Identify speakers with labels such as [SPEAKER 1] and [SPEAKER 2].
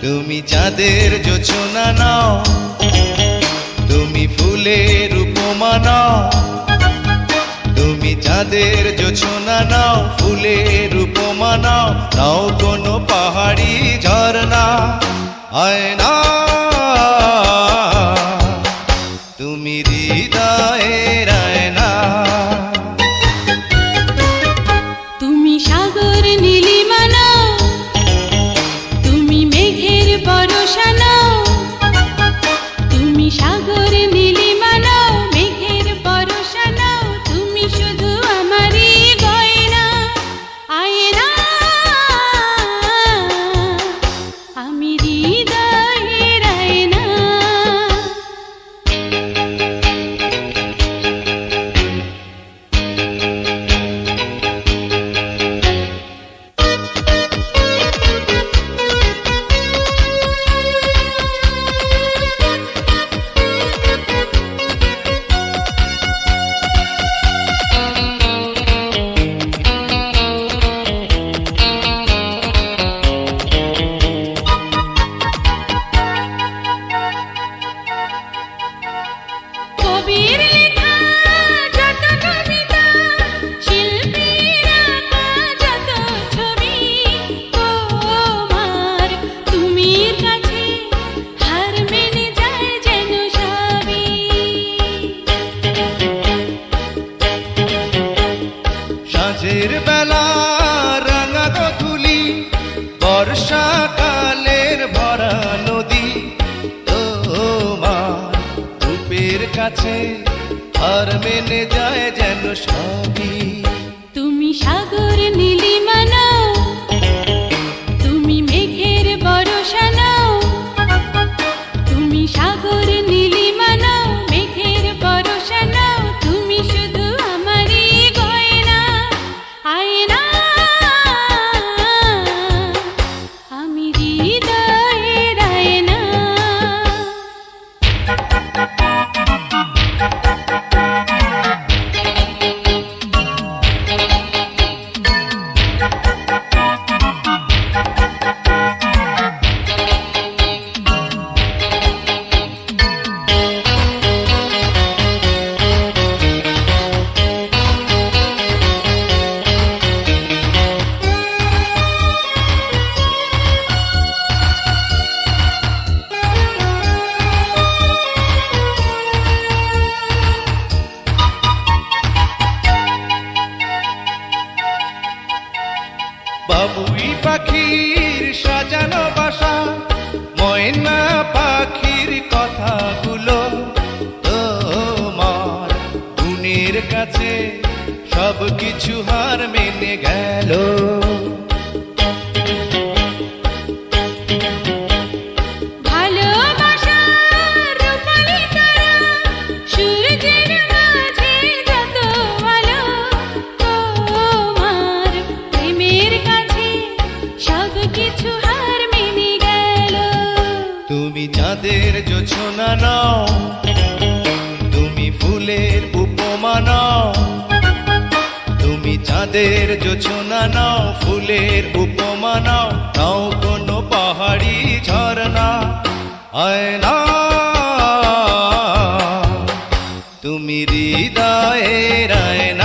[SPEAKER 1] তুমি চাঁদের জোছনা নাও, তুমি ফুলের উপমা নাও। তুমি চাঁদের জোছনা নাও, ফুলের উপমা নাও, নাও কোনো পাহাড়ি ঝরনা। আয়না তুমি হৃদয়ের আয়না।
[SPEAKER 2] তুমি সাগর নীলিমা নাও, তুমি মেঘের বরষা নাও। তুমি সাগর নীলিমা নাও, মেঘের বরষা নাও, তুমি শুধু আমারই গয়না। আয়না আমি হৃদয়ের আয়না। কবির লেখা যত কবিতা, শিল্পীর আঁকা যত ছবি, তোমার তুমির কাছে হার মেনে যায় যেন সবই।
[SPEAKER 1] সাঁঝের বেলা রাঙা গোধূলি, বর্ষাকালের ভরা নদী, তোমার রূপের কাছে হার মেনে যায় যেন সবই।
[SPEAKER 2] তুমি সাগর নীলিমা নাও, তুমি মেঘের বরষা নাও। তুমি সাগর নীলিমা নাও, মেঘের বরষা নাও, তুমি শুধু আমারই গয়না। আয়না আমি হৃদয়ের আয়না।
[SPEAKER 1] বাবুই পাখির সাজানো বাসা, ময়না পাখির কথাগুলো, তোমার গুণের কাছে সব কিছু হার মেনে গেল।
[SPEAKER 2] ভালোবাসার রূপালি তারা, সূর্যের মাঝে যত আলো, তোমার প্রেমের কাছে সব কিছু হার মেনে গেল।
[SPEAKER 1] তুমি চাঁদের জোছনা নাও, তুমি ফুলের উপমা নাও। তুমি চাঁদের জোছনা নাও, ফুলের উপমা নাও, নাও কোনো পাহাড়ি ঝরনা। আয়না তুমি হৃদয়ের আয়না।